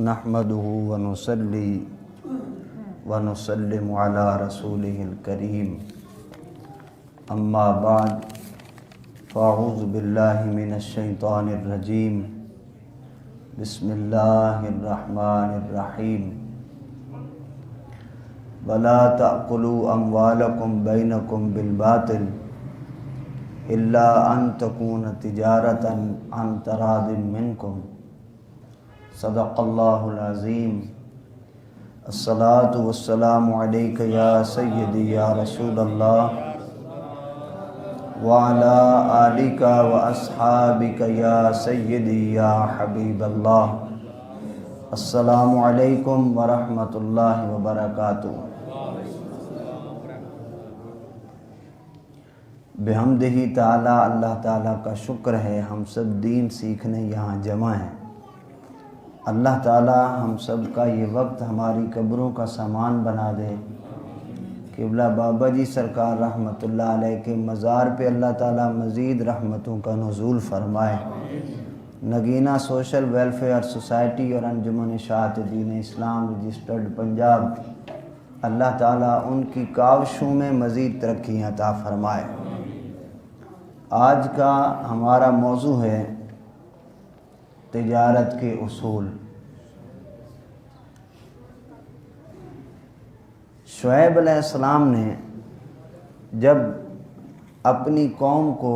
نحمده ونصلي ونسلم على رسوله الكريم اما بعد فاعوذ باللہ من الشیطان الرجیم بسم اللہ الرحمن الرحیم ولا تأكلوا اموالکم بینکم بالباطل الا ان تکون تجارۃ عن تراض منکم صدق اللہ العظیم الصلاۃ والسلام علیک یا سیدی یا رسول اللہ وعلی آلک واصحابک یا سیدی یا حبیب اللہ السلام علیکم ورحمۃ اللہ وبرکاتہ۔ بحمدہ تعالی اللہ تعالیٰ کا شکر ہے ہم سب دین سیکھنے یہاں جمع ہیں۔ اللہ تعالیٰ ہم سب کا یہ وقت ہماری قبروں کا سامان بنا دے۔ قبلہ بابا جی سرکار رحمۃ اللہ علیہ کے مزار پہ اللہ تعالیٰ مزید رحمتوں کا نزول فرمائے۔ نگینہ سوشل ویلفیئر سوسائٹی اور انجمن اشاعت دین اسلام رجسٹرڈ پنجاب اللہ تعالیٰ ان کی کاوشوں میں مزید ترقی عطا فرمائے۔ آج کا ہمارا موضوع ہے تجارت کے اصول۔ شعیب علیہ السلام نے جب اپنی قوم کو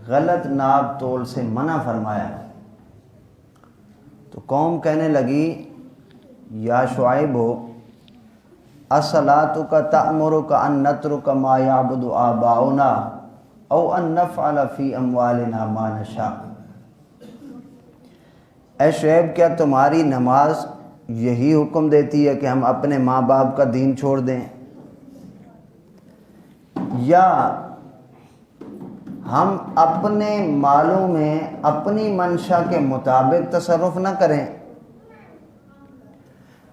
غلط ناپ تول سے منع فرمایا تو قوم کہنے لگی یا شعیب الصلاۃ تأمرک ان نترک ما یعبد آباؤنا او ان نفعل فی اموالنا ما نشاء۔ اے شعیب کیا تمہاری نماز یہی حکم دیتی ہے کہ ہم اپنے ماں باپ کا دین چھوڑ دیں، یا ہم اپنے مالوں میں اپنی منشا کے مطابق تصرف نہ کریں؟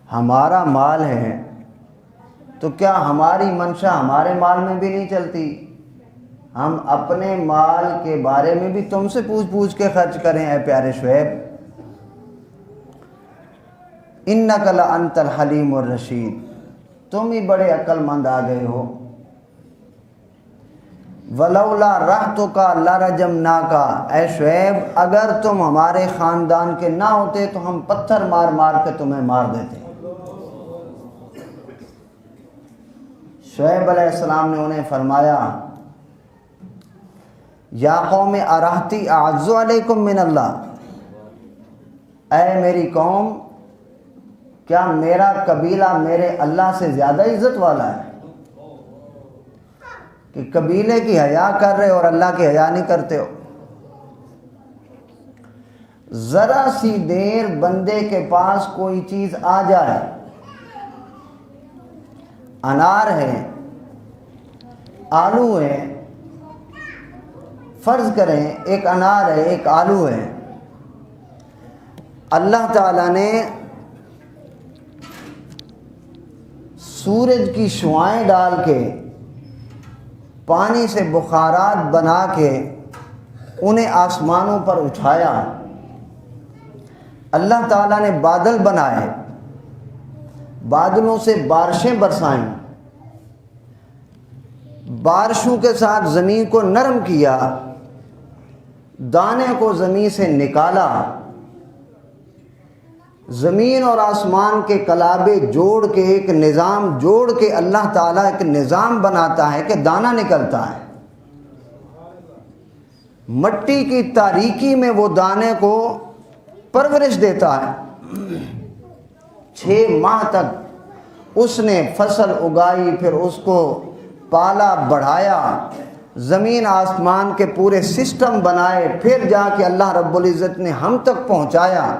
ہمارا مال ہے تو کیا ہماری منشا ہمارے مال میں بھی نہیں چلتی؟ ہم اپنے مال کے بارے میں بھی تم سے پوچھ کے خرچ کریں اے پیارے شعیب۔ انک لانت الحلیم الرشید، تم ہی بڑے عقل مند آ گئے ہو۔ ولولا رحتک لرجمناک، اے شعیب اگر تم ہمارے خاندان کے نہ ہوتے تو ہم پتھر مار مار کے تمہیں مار دیتے۔ شعیب علیہ السلام نے انہیں فرمایا یا قوم ارہتی اعز علیکم من اللہ، اے میری قوم کیا میرا قبیلہ میرے اللہ سے زیادہ عزت والا ہے کہ قبیلے کی حیا کر رہے اور اللہ کی حیا نہیں کرتے ہو؟ ذرا سی دیر بندے کے پاس کوئی چیز آ جائے، انار ہے، آلو ہے، فرض کریں ایک انار ہے ایک آلو ہے، اللہ تعالیٰ نے سورج کی شعاعیں ڈال کے پانی سے بخارات بنا کے انہیں آسمانوں پر اٹھایا، اللہ تعالیٰ نے بادل بنائے، بادلوں سے بارشیں برسائیں، بارشوں کے ساتھ زمین کو نرم کیا، دانے کو زمین سے نکالا، زمین اور آسمان کے کلابے جوڑ کے ایک نظام جوڑ کے اللہ تعالیٰ ایک نظام بناتا ہے کہ دانہ نکلتا ہے۔ مٹی کی تاریکی میں وہ دانے کو پرورش دیتا ہے، 6 ماہ تک اس نے فصل اگائی، پھر اس کو پالا بڑھایا، زمین آسمان کے پورے سسٹم بنائے، پھر جا کے اللہ رب العزت نے ہم تک پہنچایا۔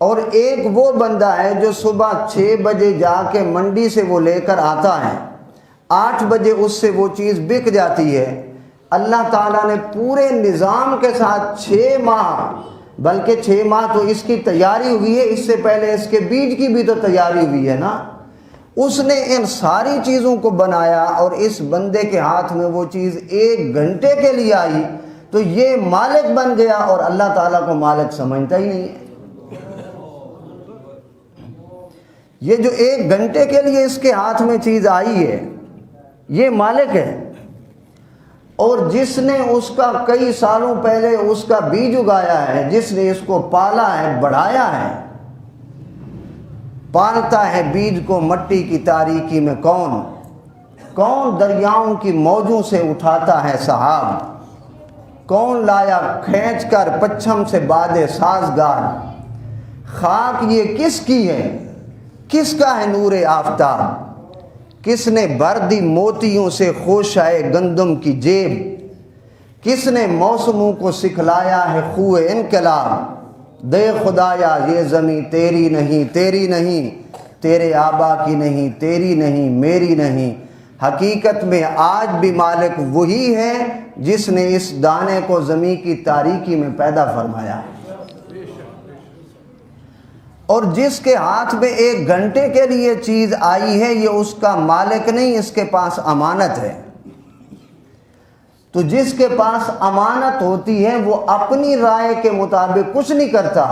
اور ایک وہ بندہ ہے جو صبح 6 بجے جا کے منڈی سے وہ لے کر آتا ہے، 8 بجے اس سے وہ چیز بک جاتی ہے۔ اللہ تعالیٰ نے پورے نظام کے ساتھ 6 ماہ، بلکہ 6 ماہ تو اس کی تیاری ہوئی ہے، اس سے پہلے اس کے بیج کی بھی تو تیاری ہوئی ہے نا۔ اس نے ان ساری چیزوں کو بنایا اور اس بندے کے ہاتھ میں وہ چیز 1 گھنٹے کے لیے آئی تو یہ مالک بن گیا اور اللہ تعالیٰ کو مالک سمجھتا ہی نہیں ہے۔ یہ جو 1 گھنٹے کے لیے اس کے ہاتھ میں چیز آئی ہے یہ مالک ہے، اور جس نے اس کا کئی سالوں پہلے اس کا بیج اگایا ہے، جس نے اس کو پالا ہے، بڑھایا ہے، پالتا ہے بیج کو مٹی کی تاریکی میں کون دریاؤں کی موجوں سے اٹھاتا ہے سحاب، کون لایا کھینچ کر پچھم سے باد سازگار، خاک یہ کس کی ہے، کس کا ہے نور آفتاب، کس نے بھر دی موتیوں سے خوشائے گندم کی جیب، کس نے موسموں کو سکھلایا ہے خوئے انقلاب، دے خدایا یہ زمیں تیری نہیں، تیرے آبا کی نہیں، تیری نہیں، میری نہیں، حقیقت میں آج بھی مالک وہی ہے جس نے اس دانے کو زمین کی تاریکی میں پیدا فرمایا، اور جس کے ہاتھ میں 1 گھنٹے کے لیے چیز آئی ہے یہ اس کا مالک نہیں، اس کے پاس امانت ہے۔ تو جس کے پاس امانت ہوتی ہے وہ اپنی رائے کے مطابق کچھ نہیں کرتا،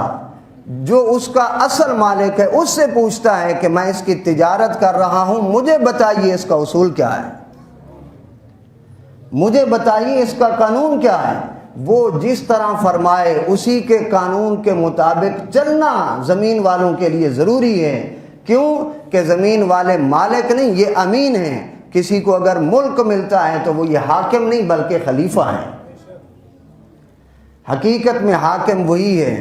جو اس کا اصل مالک ہے اس سے پوچھتا ہے کہ میں اس کی تجارت کر رہا ہوں، مجھے بتائیے اس کا اصول کیا ہے، مجھے بتائیے اس کا قانون کیا ہے۔ وہ جس طرح فرمائے اسی کے قانون کے مطابق چلنا زمین والوں کے لیے ضروری ہے۔ کیوں کہ زمین والے مالک نہیں، یہ امین ہیں، کسی کو اگر ملک ملتا ہے تو وہ یہ حاکم نہیں بلکہ خلیفہ ہیں، حقیقت میں حاکم وہی ہے۔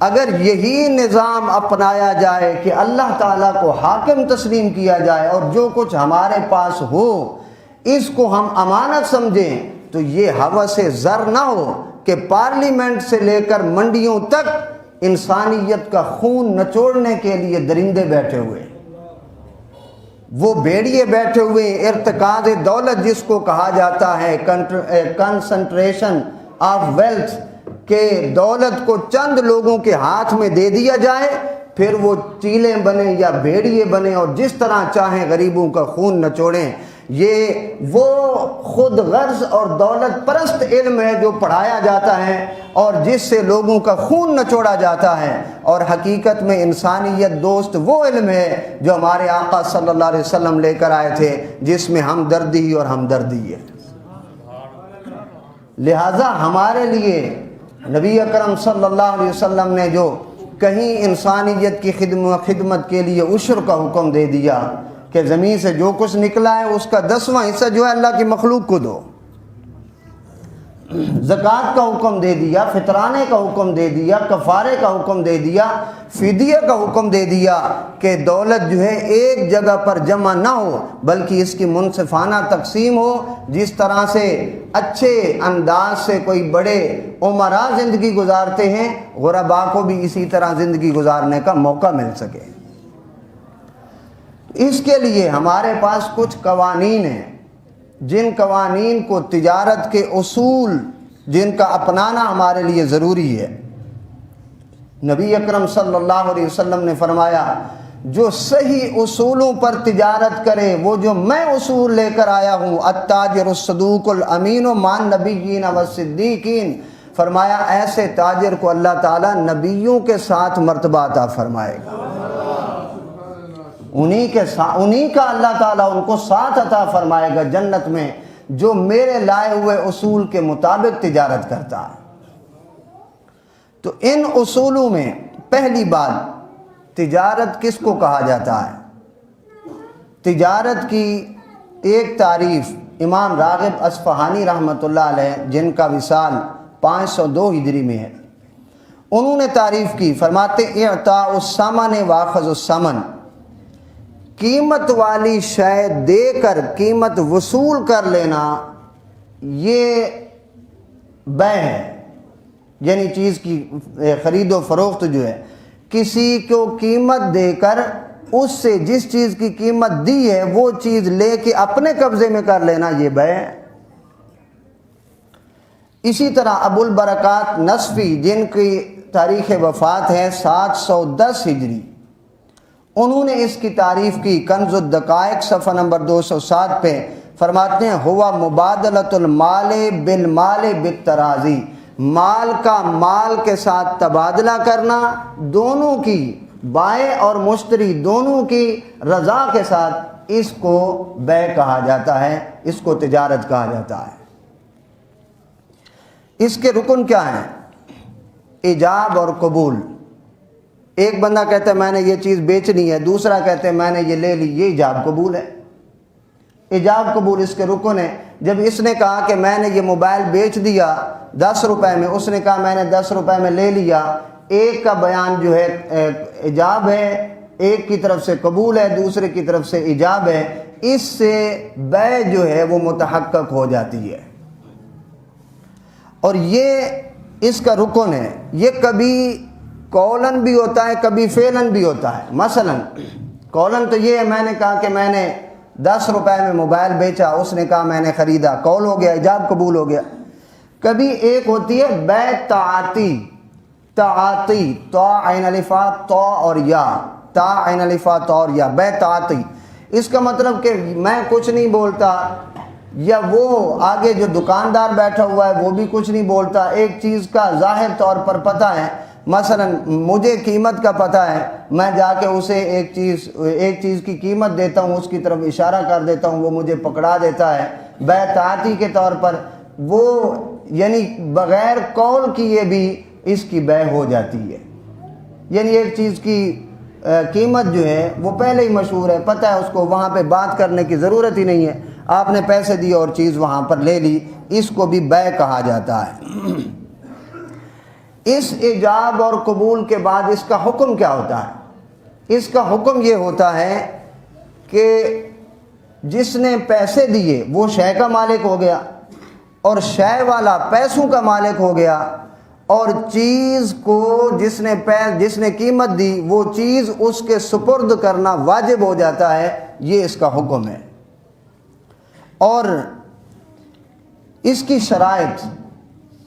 اگر یہی نظام اپنایا جائے کہ اللہ تعالیٰ کو حاکم تسلیم کیا جائے اور جو کچھ ہمارے پاس ہو اس کو ہم امانت سمجھیں، تو یہ ہوس زر نہ ہو کہ پارلیمنٹ سے لے کر منڈیوں تک انسانیت کا خون نچوڑنے کے لیے درندے بیٹھے ہوئے، وہ بھیڑیے بیٹھے ہوئے، ارتکاز دولت جس کو کہا جاتا ہے، کنسنٹریشن آف ویلتھ، کہ دولت کو چند لوگوں کے ہاتھ میں دے دیا جائے، پھر وہ چیلیں بنے یا بھیڑیے بنے اور جس طرح چاہیں غریبوں کا خون نچوڑیں۔ یہ وہ خود غرض اور دولت پرست علم ہے جو پڑھایا جاتا ہے اور جس سے لوگوں کا خون نچوڑا جاتا ہے، اور حقیقت میں انسانیت دوست وہ علم ہے جو ہمارے آقا صلی اللہ علیہ وسلم لے کر آئے تھے، جس میں ہمدردی اور ہمدردی ہے۔ لہٰذا ہمارے لیے نبی اکرم صلی اللہ علیہ وسلم نے جو کہیں انسانیت کی خدمت کے لیے عشر کا حکم دے دیا کہ زمین سے جو کچھ نکلا ہے اس کا 10واں حصہ جو ہے اللہ کی مخلوق کو دو، زکوٰۃ کا حکم دے دیا، فطرانے کا حکم دے دیا، کفارے کا حکم دے دیا، فدیہ کا حکم دے دیا کہ دولت جو ہے ایک جگہ پر جمع نہ ہو بلکہ اس کی منصفانہ تقسیم ہو، جس طرح سے اچھے انداز سے کوئی بڑے عمراء زندگی گزارتے ہیں، غرباء کو بھی اسی طرح زندگی گزارنے کا موقع مل سکے۔ اس کے لیے ہمارے پاس کچھ قوانین ہیں، جن قوانین کو تجارت کے اصول جن کا اپنانا ہمارے لیے ضروری ہے۔ نبی اکرم صلی اللہ علیہ وسلم نے فرمایا جو صحیح اصولوں پر تجارت کرے، وہ جو میں اصول لے کر آیا ہوں، التاجر الصدوق الامین مع النبیین والصدیقین، فرمایا ایسے تاجر کو اللہ تعالیٰ نبیوں کے ساتھ مرتبہ عطا فرمائے گا، انہی کا اللہ تعالیٰ ان کو ساتھ عطا فرمائے گا جنت میں، جو میرے لائے ہوئے اصول کے مطابق تجارت کرتا ہے۔ تو ان اصولوں میں پہلی بات، تجارت کس کو کہا جاتا ہے؟ تجارت کی ایک تعریف امام راغب اصفہانی رحمۃ اللہ علیہ، جن کا وصال 502 ہجری میں ہے، انہوں نے تعریف کی، فرماتے اعطاء الثمن واخذ الثمن، قیمت والی شے دے کر قیمت وصول کر لینا یہ بیع ہے، یعنی چیز کی خرید و فروخت جو ہے، کسی کو قیمت دے کر اس سے جس چیز کی قیمت دی ہے وہ چیز لے کے اپنے قبضے میں کر لینا، یہ بیع ہے۔ اسی طرح ابو البرکات نصفی، جن کی تاریخ وفات ہے 710 ہجری، انہوں نے اس کی تعریف کی کنز الدقائق صفحہ نمبر 207 پہ، فرماتے ہیں ہوا مبادلۃ المال بالمال بالتراضی، مال کا مال کے ساتھ تبادلہ کرنا، دونوں کی بائع اور مشتری دونوں کی رضا کے ساتھ اس کو بیع کہا جاتا ہے، اس کو تجارت کہا جاتا ہے۔ اس کے رکن کیا ہیں؟ ایجاب اور قبول۔ ایک بندہ کہتا ہے میں نے یہ چیز بیچنی ہے، دوسرا کہتا ہے میں نے یہ لے لی، یہ ایجاب قبول ہے۔ ایجاب قبول اس کے رکن ہے۔ جب اس نے کہا کہ میں نے یہ موبائل بیچ دیا 10 روپے میں، اس نے کہا میں نے 10 روپے میں لے لیا، ایک کا بیان جو ہے ایجاب ہے، ایک کی طرف سے قبول ہے، دوسرے کی طرف سے ایجاب ہے، اس سے بیع جو ہے وہ متحقق ہو جاتی ہے۔ اور یہ اس کا رکن ہے۔ یہ کبھی قولاً بھی ہوتا ہے، کبھی فعلاً بھی ہوتا ہے۔ مثلا قولاً تو یہ ہے میں نے کہا کہ میں نے 10 روپے میں موبائل بیچا، اس نے کہا میں نے خریدا، قول ہو گیا، ایجاب قبول ہو گیا۔ کبھی ایک ہوتی ہے بیع تعاطی، تعاطی، تا عین الف تا اور یا، تا عین الف تا اور یا، بیع تعاطی۔ اس کا مطلب کہ میں کچھ نہیں بولتا، یا وہ آگے جو دکاندار بیٹھا ہوا ہے وہ بھی کچھ نہیں بولتا، ایک چیز کا ظاہر طور پر پتہ ہے، مثلا مجھے قیمت کا پتہ ہے، میں جا کے اسے ایک چیز کی قیمت دیتا ہوں، اس کی طرف اشارہ کر دیتا ہوں، وہ مجھے پکڑا دیتا ہے، بیع تعاطی کے طور پر وہ یعنی بغیر قول کیے بھی اس کی بیع ہو جاتی ہے۔ یعنی ایک چیز کی قیمت جو ہے وہ پہلے ہی مشہور ہے، پتہ ہے اس کو، وہاں پہ بات کرنے کی ضرورت ہی نہیں ہے، آپ نے پیسے دیے اور چیز وہاں پر لے لی، اس کو بھی بیع کہا جاتا ہے۔ اس ایجاب اور قبول کے بعد اس کا حکم کیا ہوتا ہے؟ اس کا حکم یہ ہوتا ہے کہ جس نے پیسے دیے وہ شے کا مالک ہو گیا، اور شے والا پیسوں کا مالک ہو گیا، اور چیز کو جس نے قیمت دی وہ چیز اس کے سپرد کرنا واجب ہو جاتا ہے، یہ اس کا حکم ہے۔ اور اس کی شرائط،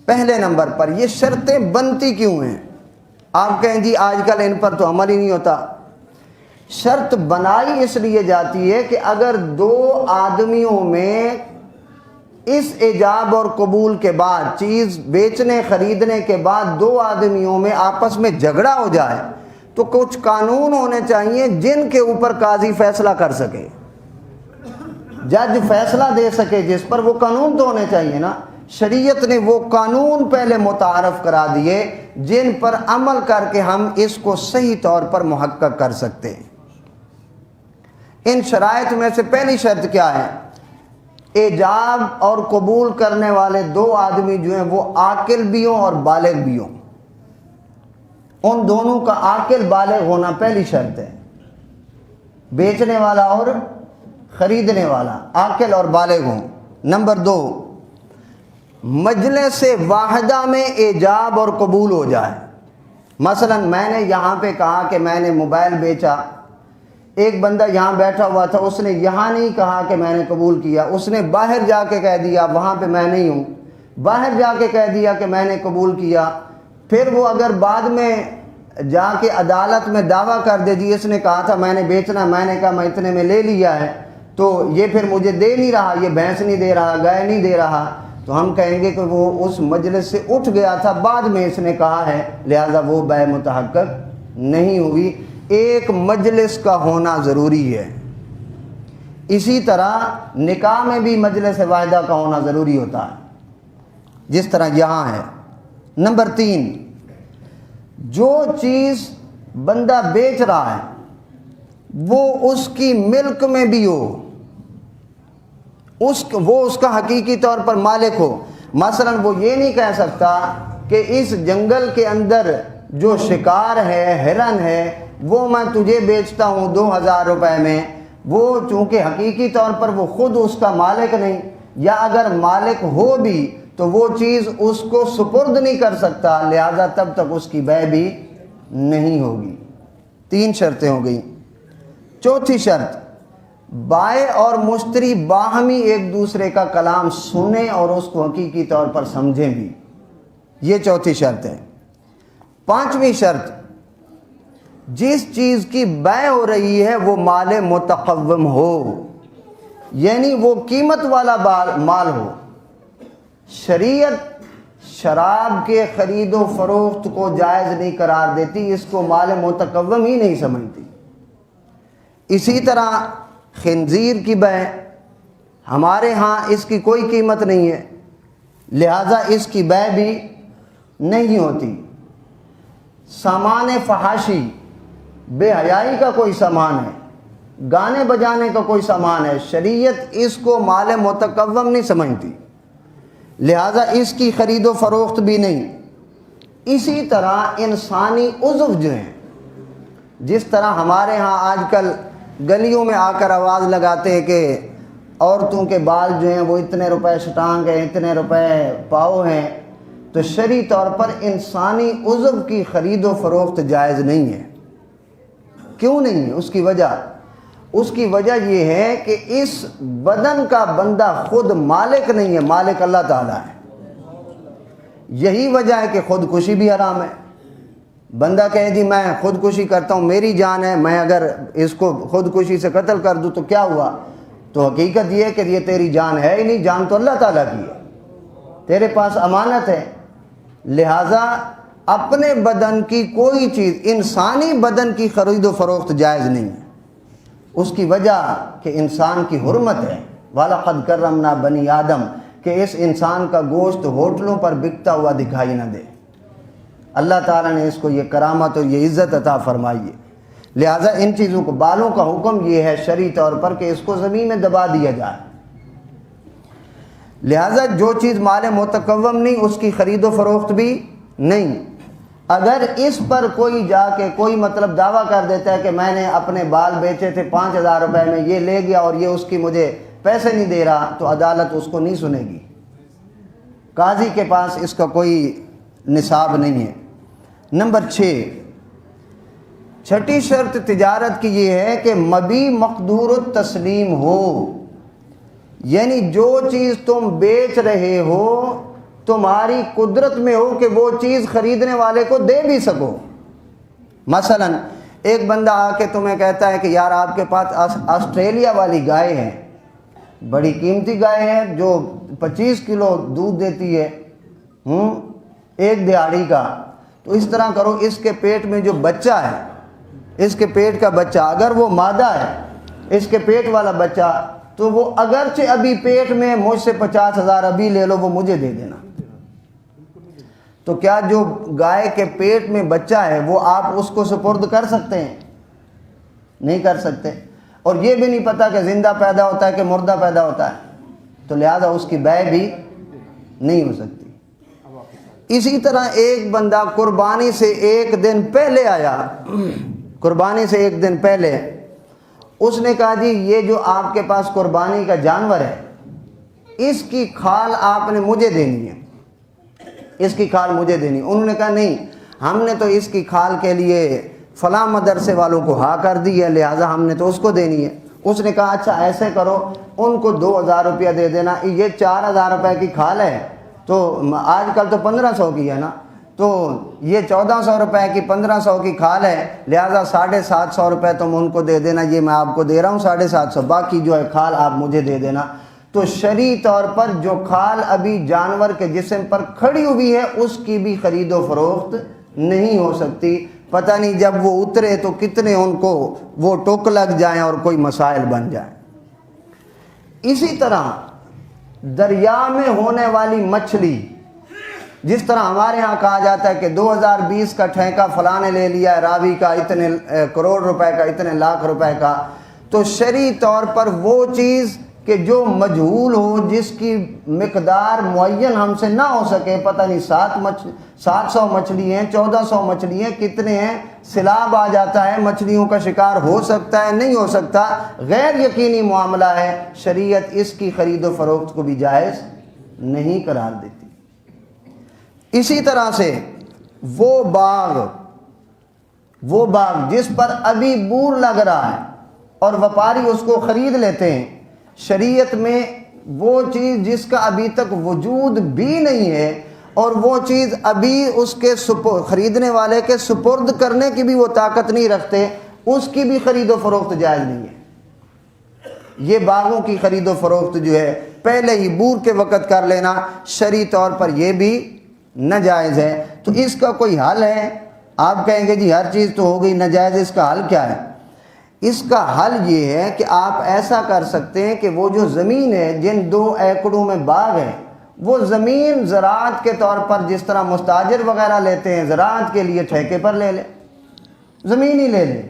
پہلے نمبر پر یہ شرطیں بنتی کیوں ہیں؟ آپ کہیں جی آج کل ان پر تو عمل ہی نہیں ہوتا۔ شرط بنائی اس لیے جاتی ہے کہ اگر دو آدمیوں میں اس ایجاب اور قبول کے بعد، چیز بیچنے خریدنے کے بعد دو آدمیوں میں آپس میں جھگڑا ہو جائے تو کچھ قانون ہونے چاہیے جن کے اوپر قاضی فیصلہ کر سکے، جج فیصلہ دے سکے، جس پر وہ قانون تو ہونے چاہیے نا۔ شریعت نے وہ قانون پہلے متعارف کرا دیے جن پر عمل کر کے ہم اس کو صحیح طور پر محقق کر سکتے ہیں۔ ان شرائط میں سے پہلی شرط کیا ہے؟ ایجاب اور قبول کرنے والے دو آدمی جو ہیں وہ عاقل بھی ہوں اور بالغ بھی ہوں۔ ان دونوں کا عاقل بالغ ہونا پہلی شرط ہے۔ بیچنے والا اور خریدنے والا عاقل اور بالغ ہوں۔ نمبر 2، مجلس واحدہ میں ایجاب اور قبول ہو جائے۔ مثلا میں نے یہاں پہ کہا کہ میں نے موبائل بیچا، ایک بندہ یہاں بیٹھا ہوا تھا، اس نے یہاں نہیں کہا کہ میں نے قبول کیا، اس نے باہر جا کے کہہ دیا، وہاں پہ میں نہیں ہوں، باہر جا کے کہہ دیا کہ میں نے قبول کیا۔ پھر وہ اگر بعد میں جا کے عدالت میں دعویٰ کر دے جی اس نے کہا تھا میں نے بیچنا، میں نے کہا میں اتنے میں لے لیا ہے، تو یہ پھر مجھے دے نہیں رہا، یہ بھینس نہیں دے رہا، گائے نہیں دے رہا، تو ہم کہیں گے کہ وہ اس مجلس سے اٹھ گیا تھا، بعد میں اس نے کہا ہے، لہذا وہ بیع متحقق نہیں ہوئی۔ ایک مجلس کا ہونا ضروری ہے۔ اسی طرح نکاح میں بھی مجلس واحدہ کا ہونا ضروری ہوتا ہے، جس طرح یہاں ہے۔ نمبر 3، جو چیز بندہ بیچ رہا ہے وہ اس کی ملک میں بھی ہو، وہ اس کا حقیقی طور پر مالک ہو۔ مثلا وہ یہ نہیں کہہ سکتا کہ اس جنگل کے اندر جو شکار ہے، ہرن ہے، وہ میں تجھے بیچتا ہوں 2000 روپے میں، وہ چونکہ حقیقی طور پر وہ خود اس کا مالک نہیں، یا اگر مالک ہو بھی تو وہ چیز اس کو سپرد نہیں کر سکتا، لہذا تب تک اس کی بیع بھی نہیں ہوگی۔ 3 شرطیں ہو گئیں۔ چوتھی شرط، بائع اور مشتری باہمی ایک دوسرے کا کلام سنیں اور اس کو حقیقی طور پر سمجھیں بھی، یہ چوتھی شرط ہے۔ 5ویں شرط، جس چیز کی بیع ہو رہی ہے وہ مال متقوم ہو، یعنی وہ قیمت والا مال ہو۔ شراب کے خرید و فروخت کو جائز نہیں قرار دیتی، اس کو مال متقوم ہی نہیں سمجھتی۔ اسی طرح خنزیر کی بیع ہمارے ہاں اس کی کوئی قیمت نہیں ہے، لہذا اس کی بیع بھی نہیں ہوتی۔ سامان فحاشی، بے حیائی کا کوئی سامان ہے، گانے بجانے کا کوئی سامان ہے، شریعت اس کو مال متقوم نہیں سمجھتی، لہذا اس کی خرید و فروخت بھی نہیں۔ اسی طرح انسانی عضو جو ہیں، جس طرح ہمارے ہاں آج کل گلیوں میں آ کر آواز لگاتے ہیں کہ عورتوں کے بال جو ہیں وہ اتنے روپے شٹانگ ہیں، اتنے روپے پاؤ ہیں، تو شرعی طور پر انسانی عضو کی خرید و فروخت جائز نہیں ہے۔ کیوں نہیں ہے؟ اس کی وجہ یہ ہے کہ اس بدن کا بندہ خود مالک نہیں ہے، مالک اللہ تعالیٰ ہے۔ یہی وجہ ہے کہ خودکشی بھی حرام ہے۔ بندہ کہے جی میں خودکشی کرتا ہوں، میری جان ہے، میں اگر اس کو خودکشی سے قتل کر دوں تو کیا ہوا؟ تو حقیقت یہ ہے کہ یہ تیری جان ہے ہی نہیں، جان تو اللہ تعالیٰ کی ہے، تیرے پاس امانت ہے۔ لہٰذا اپنے بدن کی کوئی چیز، انسانی بدن کی خرید و فروخت جائز نہیں ہے۔ اس کی وجہ کہ انسان کی حرمت ہے، وَلَقَدْ كَرَّمْنَا بَنِي آدم، کہ اس انسان کا گوشت ہوٹلوں پر بکتا ہوا دکھائی نہ دے۔ اللہ تعالیٰ نے اس کو یہ کرامت اور یہ عزت عطا فرمائی ہے۔ لہٰذا ان چیزوں کو، بالوں کا حکم یہ ہے شرعی طور پر کہ اس کو زمین میں دبا دیا جائے۔ لہٰذا جو چیز مال متقوم نہیں، اس کی خرید و فروخت بھی نہیں۔ اگر اس پر کوئی جا کے کوئی مطلب دعویٰ کر دیتا ہے کہ میں نے اپنے بال بیچے تھے 5,000 روپے میں، یہ لے گیا اور یہ اس کی مجھے پیسے نہیں دے رہا، تو عدالت اس کو نہیں سنے گی، قاضی کے پاس اس کا کوئی نصاب نہیں ہے۔ نمبر 6، شرط تجارت کی یہ ہے کہ مبیع مقدور التسلیم ہو، یعنی جو چیز تم بیچ رہے ہو تمہاری قدرت میں ہو کہ وہ چیز خریدنے والے کو دے بھی سکو۔ مثلا ایک بندہ آ کے تمہیں کہتا ہے کہ یار آپ کے پاس آسٹریلیا والی گائے ہے، بڑی قیمتی گائے ہے جو 25 کلو دودھ دیتی ہے، ایک دہاڑی کا، تو اس طرح کرو، اس کے پیٹ میں جو بچہ ہے، اس کے پیٹ کا بچہ اگر وہ مادہ ہے، اس کے پیٹ والا بچہ، تو وہ اگرچہ ابھی پیٹ میں مجھ سے 50,000 ابھی لے لو، وہ مجھے دے دینا۔ تو کیا جو گائے کے پیٹ میں بچہ ہے وہ آپ اس کو سپرد کر سکتے ہیں؟ نہیں کر سکتے، اور یہ بھی نہیں پتا کہ زندہ پیدا ہوتا ہے کہ مردہ پیدا ہوتا ہے، تو لہذا اس کی بیع بھی نہیں ہو سکتی۔ اسی طرح ایک بندہ قربانی سے ایک دن پہلے آیا، قربانی سے ایک دن پہلے اس نے کہا جی یہ جو آپ کے پاس قربانی کا جانور ہے، اس کی کھال آپ نے مجھے دینی ہے، اس کی کھال مجھے دینی۔ انہوں نے کہا نہیں، ہم نے تو اس کی کھال کے لیے فلاں مدرسے والوں کو ہاں کر دی ہے، لہٰذا ہم نے تو اس کو دینی ہے۔ اس نے کہا اچھا ایسے کرو، ان کو 2,000 روپیہ دے دینا، یہ 4,000 روپے کی کھال ہے، تو آج کل تو 1,500 کی ہے نا، تو یہ 1,400 روپے کی 1,500 کی کھال ہے، لہٰذا 750 روپے تم ان کو دے دینا، یہ میں آپ کو دے رہا ہوں 750، باقی جو ہے کھال آپ مجھے دے دینا۔ تو شرعی طور پر جو کھال ابھی جانور کے جسم پر کھڑی ہوئی ہے اس کی بھی خرید و فروخت نہیں ہو سکتی۔ پتہ نہیں جب وہ اترے تو کتنے ان کو وہ ٹوک لگ جائیں اور کوئی مسائل بن جائیں۔ اسی طرح دریا میں ہونے والی مچھلی، جس طرح ہمارے ہاں کہا جاتا ہے کہ 2020 کا ٹھیکہ فلاں نے لے لیا ہے، راوی کا اتنے کروڑ روپے کا، اتنے لاکھ روپے کا، تو شرعی طور پر وہ چیز کہ جو مجہول ہو، جس کی مقدار معین ہم سے نہ ہو سکے، پتہ نہیں 700 مچھلی ہیں، 1400 مچھلی ہیں، کتنے ہیں، سیلاب آ جاتا ہے، مچھلیوں کا شکار ہو سکتا ہے نہیں ہو سکتا، غیر یقینی معاملہ ہے، شریعت اس کی خرید و فروخت کو بھی جائز نہیں قرار دیتی۔ اسی طرح سے وہ باغ جس پر ابھی بور لگ رہا ہے اور وپاری اس کو خرید لیتے ہیں، شریعت میں وہ چیز جس کا ابھی تک وجود بھی نہیں ہے اور وہ چیز ابھی اس کے خریدنے والے کے سپرد کرنے کی بھی وہ طاقت نہیں رکھتے، اس کی بھی خرید و فروخت جائز نہیں ہے۔ یہ باغوں کی خرید و فروخت جو ہے پہلے ہی بور کے وقت کر لینا، شرعی طور پر یہ بھی ناجائز ہے، تو اس کا کوئی حل ہے؟ آپ کہیں گے جی ہر چیز تو ہو گئی ناجائز، اس کا حل کیا ہے؟ اس کا حل یہ ہے کہ آپ ایسا کر سکتے ہیں کہ وہ جو زمین ہے، جن 2 ایکڑوں میں باغ ہے، وہ زمین زراعت کے طور پر جس طرح مستاجر وغیرہ لیتے ہیں، زراعت کے لیے ٹھیکے پر لے لے، زمین ہی لے لے،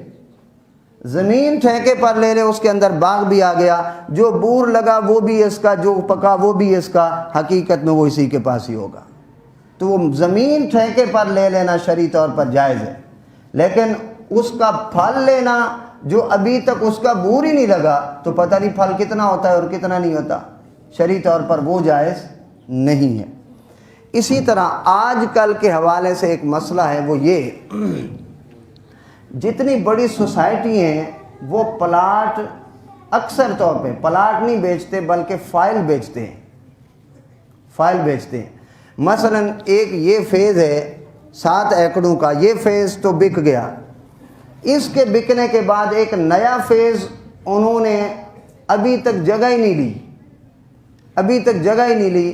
زمین ٹھیکے پر لے لے، اس کے اندر باغ بھی آ گیا، جو بور لگا وہ بھی اس کا، جو پکا وہ بھی اس کا، حقیقت میں وہ اسی کے پاس ہی ہوگا۔ تو وہ زمین ٹھیکے پر لے لینا شرعی طور پر جائز ہے، لیکن اس کا پھل لینا جو ابھی تک اس کا بور ہی نہیں لگا تو پتہ نہیں پھل کتنا ہوتا ہے اور کتنا نہیں ہوتا، شرعی طور پر وہ جائز نہیں ہے۔ اسی طرح آج کل کے حوالے سے ایک مسئلہ ہے، وہ یہ جتنی بڑی سوسائٹی ہیں وہ پلاٹ اکثر طور پہ پلاٹ نہیں بیچتے بلکہ فائل بیچتے ہیں، فائل بیچتے ہیں۔ مثلا ایک یہ فیز ہے 7 ایکڑوں کا، یہ فیز تو بک گیا، اس کے بکنے کے بعد ایک نیا فیز انہوں نے ابھی تک جگہ ہی نہیں لی، ابھی تک جگہ ہی نہیں لی،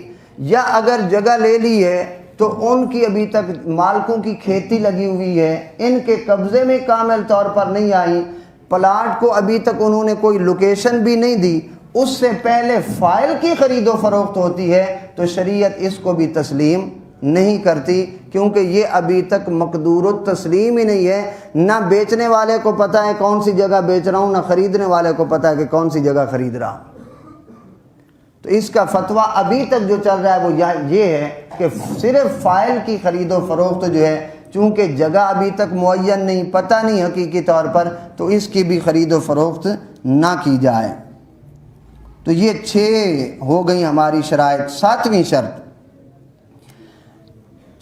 یا اگر جگہ لے لی ہے تو ان کی ابھی تک مالکوں کی کھیتی لگی ہوئی ہے، ان کے قبضے میں کامل طور پر نہیں آئی، پلاٹ کو ابھی تک انہوں نے کوئی لوکیشن بھی نہیں دی، اس سے پہلے فائل کی خرید و فروخت ہوتی ہے، تو شریعت اس کو بھی تسلیم نہیں کرتی، کیونکہ یہ ابھی تک مقدور التسلیم ہی نہیں ہے، نہ بیچنے والے کو پتہ ہے کون سی جگہ بیچ رہا ہوں، نہ خریدنے والے کو پتہ ہے کہ کون سی جگہ خرید رہا ہوں۔ تو اس کا فتویٰ ابھی تک جو چل رہا ہے وہ یہ ہے کہ صرف فائل کی خرید و فروخت جو ہے، چونکہ جگہ ابھی تک معین نہیں، پتہ نہیں حقیقی طور پر، تو اس کی بھی خرید و فروخت نہ کی جائے۔ تو یہ 6 ہو گئی ہماری شرائط۔ 7ویں شرط،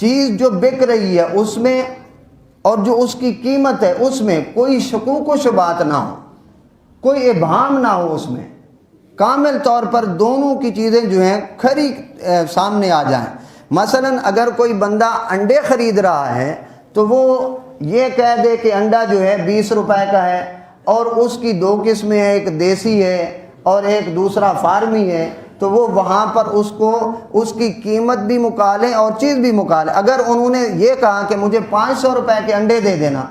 چیز جو بک رہی ہے اس میں اور جو اس کی قیمت ہے اس میں کوئی شکوک و شبہات نہ ہو، کوئی ابہام نہ ہو، اس میں کامل طور پر دونوں کی چیزیں جو ہیں کھری سامنے آ جائیں۔ مثلا اگر کوئی بندہ انڈے خرید رہا ہے تو وہ یہ کہہ دے کہ انڈا جو ہے 20 روپے کا ہے، اور اس کی 2 قسمیں ہیں، ایک دیسی ہے اور ایک دوسرا فارمی ہے، تو وہ وہاں پر اس کو اس کی قیمت بھی مکالیں اور چیز بھی مکالیں۔ اگر انہوں نے یہ کہا کہ مجھے 500 روپے کے انڈے دے دینا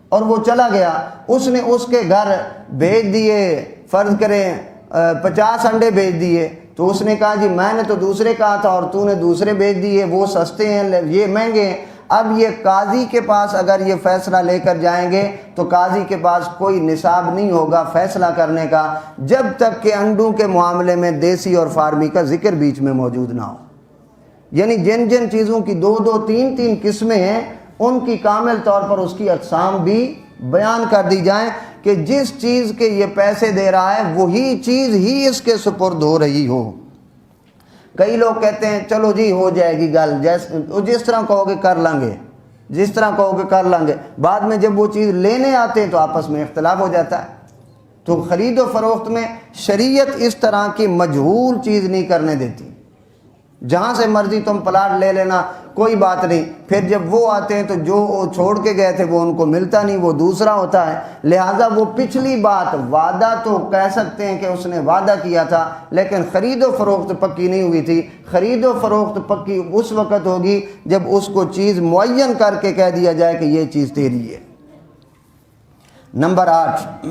اور وہ چلا گیا، اس نے اس کے گھر بھیج دیے، فرض کریں 50 انڈے بھیج دیے، تو اس نے کہا جی میں نے تو دوسرے کہا تھا اور تو نے دوسرے بھیج دیے، وہ سستے ہیں یہ مہنگے ہیں۔ اب یہ قاضی کے پاس اگر یہ فیصلہ لے کر جائیں گے تو قاضی کے پاس کوئی نصاب نہیں ہوگا فیصلہ کرنے کا جب تک کہ انڈوں کے معاملے میں دیسی اور فارمی کا ذکر بیچ میں موجود نہ ہو۔ یعنی جن جن چیزوں کی 2 3 قسمیں ہیں ان کی کامل طور پر اس کی اقسام بھی بیان کر دی جائیں کہ جس چیز کے یہ پیسے دے رہا ہے وہی چیز ہی اس کے سپرد ہو رہی ہو۔ کئی لوگ کہتے ہیں چلو جی ہو جائے گی گل، جس طرح کہو گے کر لیں گے، جس طرح کہو گے کر لیں گے، بعد میں جب وہ چیز لینے آتے ہیں تو آپس میں اختلاف ہو جاتا ہے۔ تو خرید و فروخت میں شریعت اس طرح کی مجہول چیز نہیں کرنے دیتی، جہاں سے مرضی تم پلاٹ لے لینا کوئی بات نہیں، پھر جب وہ آتے ہیں تو جو چھوڑ کے گئے تھے وہ ان کو ملتا نہیں، وہ دوسرا ہوتا ہے، لہٰذا وہ پچھلی بات وعدہ تو کہہ سکتے ہیں کہ اس نے وعدہ کیا تھا لیکن خرید و فروخت پکی نہیں ہوئی تھی۔ خرید و فروخت پکی اس وقت ہوگی جب اس کو چیز معین کر کے کہہ دیا جائے کہ یہ چیز تیری ہے۔ نمبر 8،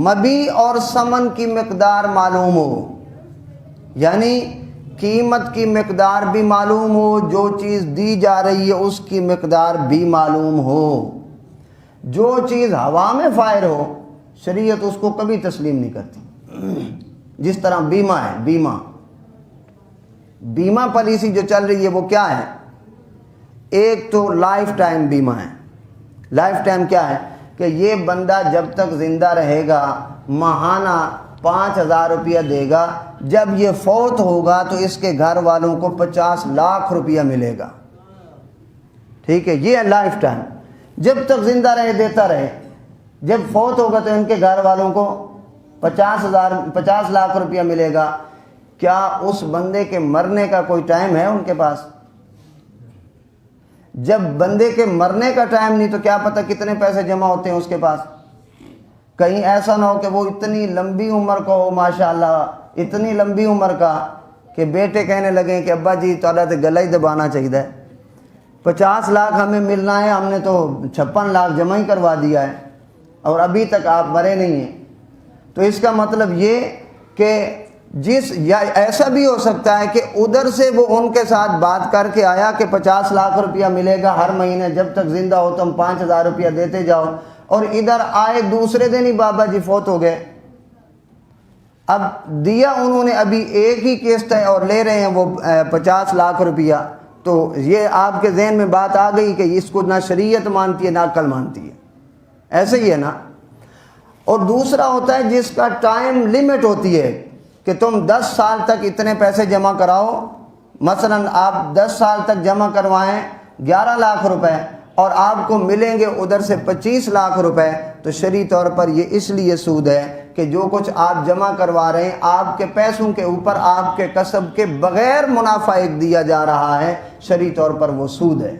مبیع اور ثمن کی مقدار معلوم ہو، یعنی قیمت کی مقدار بھی معلوم ہو، جو چیز دی جا رہی ہے اس کی مقدار بھی معلوم ہو۔ جو چیز ہوا میں فائر ہو شریعت اس کو کبھی تسلیم نہیں کرتی۔ جس طرح بیمہ ہے، بیمہ پالیسی جو چل رہی ہے وہ کیا ہے؟ ایک تو لائف ٹائم بیمہ ہے۔ لائف ٹائم کیا ہے کہ یہ بندہ جب تک زندہ رہے گا ماہانہ 5,000 روپیہ دے گا، جب یہ فوت ہوگا تو اس کے گھر والوں کو 50 لاکھ روپیہ ملے گا۔ ٹھیک ہے، یہ لائف ٹائم، جب تک زندہ رہے دیتا رہے، جب فوت ہوگا تو ان کے گھر والوں کو 50 لاکھ روپیہ ملے گا۔ کیا اس بندے کے مرنے کا کوئی ٹائم ہے ان کے پاس؟ جب بندے کے مرنے کا ٹائم نہیں تو کیا پتہ کتنے پیسے جمع ہوتے ہیں اس کے پاس۔ کہیں ایسا نہ ہو کہ وہ اتنی لمبی عمر کا ہو، ماشاءاللہ اتنی لمبی عمر کا، کہ بیٹے کہنے لگے کہ ابا جی تو گلا ہی دبانا چاہیے، 50 لاکھ ہمیں ملنا ہے، ہم نے تو 56 لاکھ جمع ہی کروا دیا ہے اور ابھی تک آپ مرے نہیں ہیں۔ تو اس کا مطلب یہ کہ یا ایسا بھی ہو سکتا ہے کہ ادھر سے وہ ان کے ساتھ بات کر کے آیا کہ 50 لاکھ روپیہ ملے گا ہر مہینے، جب تک زندہ ہو تم 5,000 روپیہ دیتے جاؤ، اور ادھر آئے دوسرے دن ہی بابا جی فوت ہو گئے۔ اب دیا انہوں نے ابھی ایک ہی قسط ہے اور لے رہے ہیں وہ 50 لاکھ روپیہ، تو یہ آپ کے ذہن میں بات آ گئی کہ اس کو نہ شریعت مانتی ہے نہ عقل مانتی ہے، ایسے ہی ہے نا۔ اور دوسرا ہوتا ہے جس کا ٹائم لمٹ ہوتی ہے کہ تم 10 سال تک اتنے پیسے جمع کراؤ، مثلا آپ 10 سال تک جمع کروائیں 11 لاکھ روپے اور آپ کو ملیں گے ادھر سے 25 لاکھ روپے، تو شرعی طور پر یہ اس لیے سود ہے کہ جو کچھ آپ جمع کروا رہے ہیں آپ کے پیسوں کے اوپر آپ کے کسب کے بغیر منافع ایک دیا جا رہا ہے، شرعی طور پر وہ سود ہے۔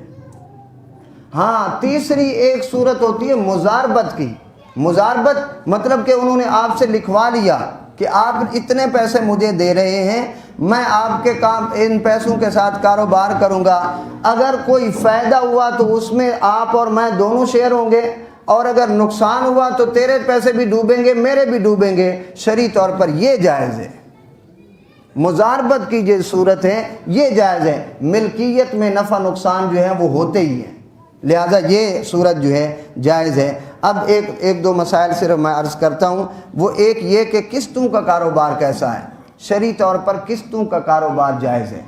ہاں، تیسری ایک صورت ہوتی ہے مزاربت کی۔ مزاربت مطلب کہ انہوں نے آپ سے لکھوا لیا کہ آپ اتنے پیسے مجھے دے رہے ہیں، میں آپ کے کام ان پیسوں کے ساتھ کاروبار کروں گا، اگر کوئی فائدہ ہوا تو اس میں آپ اور میں دونوں شیئر ہوں گے، اور اگر نقصان ہوا تو تیرے پیسے بھی ڈوبیں گے میرے بھی ڈوبیں گے۔ شرعی طور پر یہ جائز ہے، مزاربت کی جو صورت ہے یہ جائز ہے، ملکیت میں نفع نقصان جو ہے وہ ہوتے ہی ہیں، لہذا یہ صورت جو ہے جائز ہے۔ اب ایک دو مسائل صرف میں عرض کرتا ہوں، وہ ایک یہ کہ قسطوں کا کاروبار کیسا ہے۔ شرعی طور پر قسطوں کا کاروبار جائز ہے،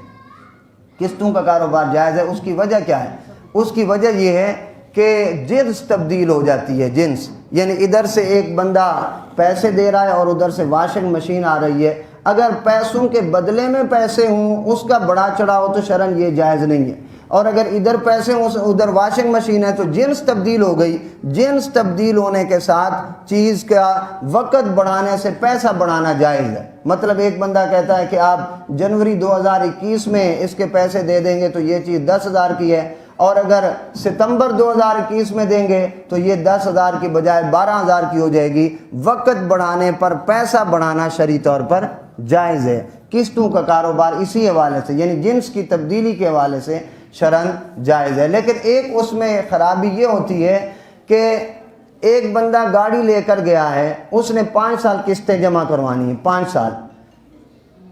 قسطوں کا کاروبار جائز ہے۔ اس کی وجہ کیا ہے؟ اس کی وجہ یہ ہے کہ جنس تبدیل ہو جاتی ہے، جنس، یعنی ادھر سے ایک بندہ پیسے دے رہا ہے اور ادھر سے واشنگ مشین آ رہی ہے، اگر پیسوں کے بدلے میں پیسے ہوں اس کا بڑا چڑھاؤ تو شرعاً یہ جائز نہیں ہے، اور اگر ادھر پیسے ہوں ادھر واشنگ مشین ہے تو جنس تبدیل ہو گئی۔ جنس تبدیل ہونے کے ساتھ چیز کا وقت بڑھانے سے پیسہ بڑھانا جائز ہے۔ مطلب ایک بندہ کہتا ہے کہ آپ جنوری 2021 میں اس کے پیسے دے دیں گے تو یہ چیز 10,000 کی ہے، اور اگر ستمبر 2021 میں دیں گے تو یہ 10,000 کی بجائے 12,000 کی ہو جائے گی۔ وقت بڑھانے پر پیسہ بڑھانا شرعی طور پر جائز ہے۔ قسطوں کا کاروبار اسی حوالے سے، یعنی جنس کی تبدیلی کے حوالے سے شرعاً جائز ہے۔ لیکن ایک اس میں خرابی یہ ہوتی ہے کہ ایک بندہ گاڑی لے کر گیا ہے، اس نے 5 سال قسطیں جمع کروانی ہیں، 5 سال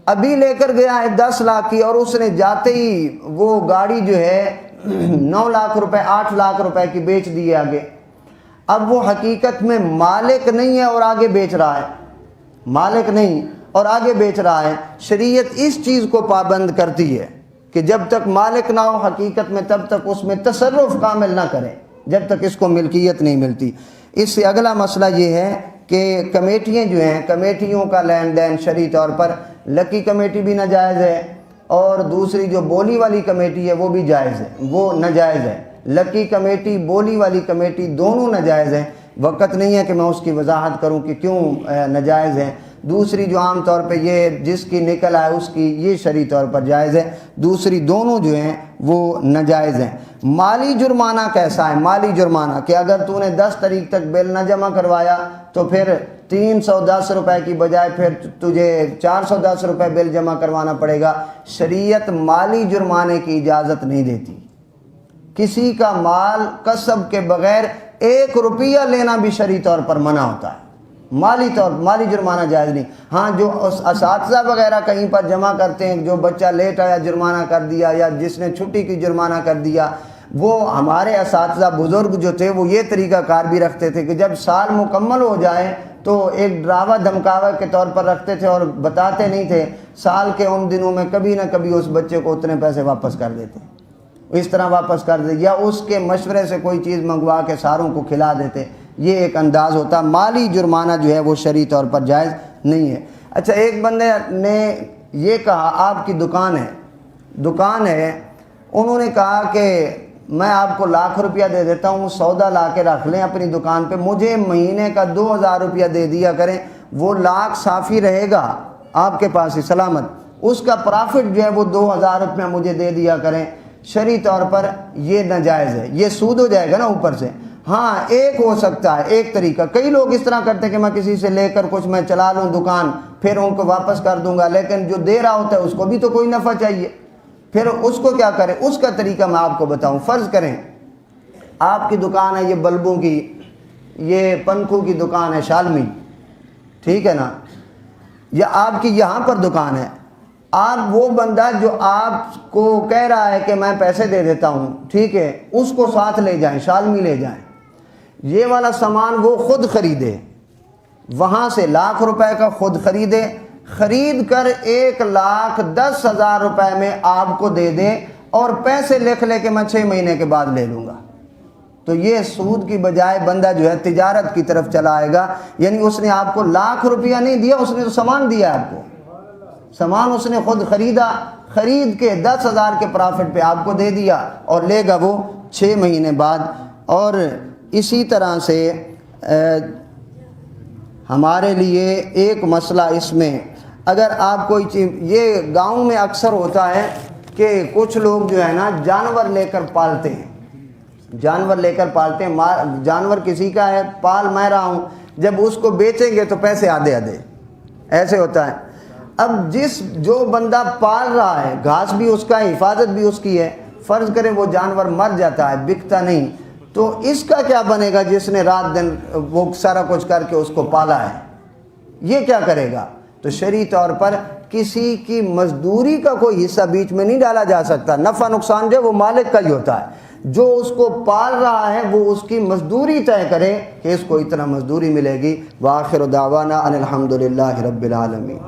ابھی لے کر گیا ہے 10 لاکھ کی، اور اس نے جاتے ہی وہ گاڑی جو ہے 9 لاکھ روپے 8 لاکھ روپے کی بیچ دی ہے آگے۔ اب وہ حقیقت میں مالک نہیں ہے اور آگے بیچ رہا ہے، مالک نہیں اور آگے بیچ رہا ہے۔ شریعت اس چیز کو پابند کرتی ہے کہ جب تک مالک نہ ہو حقیقت میں تب تک اس میں تصرف کامل نہ کرے، جب تک اس کو ملکیت نہیں ملتی۔ اس سے اگلا مسئلہ یہ ہے کہ کمیٹیاں جو ہیں، کمیٹیوں کا لین دین شرعی طور پر لکی کمیٹی بھی ناجائز ہے، اور دوسری جو بولی والی کمیٹی ہے وہ بھی جائز ہے، وہ ناجائز ہے۔ لکی کمیٹی، بولی والی کمیٹی دونوں ناجائز ہیں۔ وقت نہیں ہے کہ میں اس کی وضاحت کروں کہ کیوں ناجائز ہیں۔ دوسری جو عام طور پہ یہ جس کی نکل آئے اس کی، یہ شرعی طور پر جائز ہے، دوسری دونوں جو ہیں وہ ناجائز ہیں۔ مالی جرمانہ کیسا ہے؟ مالی جرمانہ کہ اگر تو نے 10 تاریخ تک بل نہ جمع کروایا تو پھر 310 روپے کی بجائے پھر تجھے 410 روپے بل جمع کروانا پڑے گا۔ شریعت مالی جرمانے کی اجازت نہیں دیتی۔ کسی کا مال کسب کے بغیر 1 روپیہ لینا بھی شرعی طور پر منع ہوتا ہے، مالی جرمانہ جائز نہیں۔ ہاں جو اساتذہ وغیرہ کہیں پر جمع کرتے ہیں، جو بچہ لیٹ آیا جرمانہ کر دیا، یا جس نے چھٹی کی جرمانہ کر دیا، وہ ہمارے اساتذہ بزرگ جو تھے وہ یہ طریقہ کار بھی رکھتے تھے کہ جب سال مکمل ہو جائے تو ایک ڈراوا دھمکاوا کے طور پر رکھتے تھے اور بتاتے نہیں تھے، سال کے ان دنوں میں کبھی نہ کبھی اس بچے کو اتنے پیسے واپس کر دیتے، اس طرح واپس کر دے، یا اس کے مشورے سے کوئی چیز منگوا کے ساروں کو کھلا دیتے، یہ ایک انداز ہوتا۔ مالی جرمانہ جو ہے وہ شرعی طور پر جائز نہیں ہے۔ اچھا، ایک بندے نے یہ کہا آپ کی دکان ہے، انہوں نے کہا کہ میں آپ کو 1,00,000 روپیہ دے دیتا ہوں، سودا لا کے رکھ لیں اپنی دکان پہ، مجھے مہینے کا 2,000 روپیہ دے دیا کریں، وہ 1,00,000 صافی رہے گا آپ کے پاس ہی سلامت، اس کا پرافٹ جو ہے وہ 2,000 روپیہ مجھے دے دیا کریں۔ شرعی طور پر یہ ناجائز ہے، یہ سود ہو جائے گا نا اوپر سے۔ ہاں، ایک ہو سکتا ہے، ایک طریقہ، کئی لوگ اس طرح کرتے ہیں کہ میں کسی سے لے کر کچھ میں چلا لوں دکان پھر ان کو واپس کر دوں گا، لیکن جو دے رہا ہوتا ہے اس کو بھی تو کوئی نفع چاہیے، پھر اس کو کیا کریں؟ اس کا طریقہ میں آپ کو بتاؤں۔ فرض کریں آپ کی دکان ہے یہ بلبوں کی، یہ پنکھوں کی دکان ہے شالمی، ٹھیک ہے نا، یا آپ کی یہاں پر دکان ہے، آپ وہ بندہ جو آپ کو کہہ رہا ہے کہ میں پیسے دے دیتا ہوں، ٹھیک ہے، اس کو ساتھ لے جائیں، شالمی لے جائیں، یہ والا سامان وہ خود خریدے، وہاں سے 1,00,000 روپے کا خود خریدے، خرید کر 1,10,000 روپے میں آپ کو دے دے اور پیسے لکھ لے کہ میں 6 مہینے کے بعد لے لوں گا، تو یہ سود کی بجائے بندہ جو ہے تجارت کی طرف چلا آئے گا۔ یعنی اس نے آپ کو 1,00,000 روپیہ نہیں دیا، اس نے تو سامان دیا آپ کو، سامان اس نے خود خریدا، خرید کے 10,000 کے پرافٹ پہ آپ کو دے دیا اور لے گا وہ 6 مہینے بعد۔ اور اسی طرح سے ہمارے لیے ایک مسئلہ اس میں، اگر آپ کوئی چیز، یہ گاؤں میں اکثر ہوتا ہے کہ کچھ لوگ جو ہے نا جانور لے کر پالتے ہیں، جانور لے کر پالتے ہیں، جانور کسی کا ہے، پال میں رہا ہوں، جب اس کو بیچیں گے تو پیسے آدھے آدھے، ایسے ہوتا ہے۔ اب جو بندہ پال رہا ہے، گھاس بھی اس کا ہے، حفاظت بھی اس کی ہے، فرض کریں وہ جانور مر جاتا ہے، بکتا نہیں، تو اس کا کیا بنے گا جس نے رات دن وہ سارا کچھ کر کے اس کو پالا ہے؟ یہ کیا کرے گا؟ تو شرعی طور پر کسی کی مزدوری کا کوئی حصہ بیچ میں نہیں ڈالا جا سکتا، نفع نقصان جو ہے وہ مالک کا ہی ہوتا ہے، جو اس کو پال رہا ہے وہ اس کی مزدوری طے کرے کہ اس کو اتنا مزدوری ملے گی۔ وآخر دعوانا ان الحمدللہ رب العالمین۔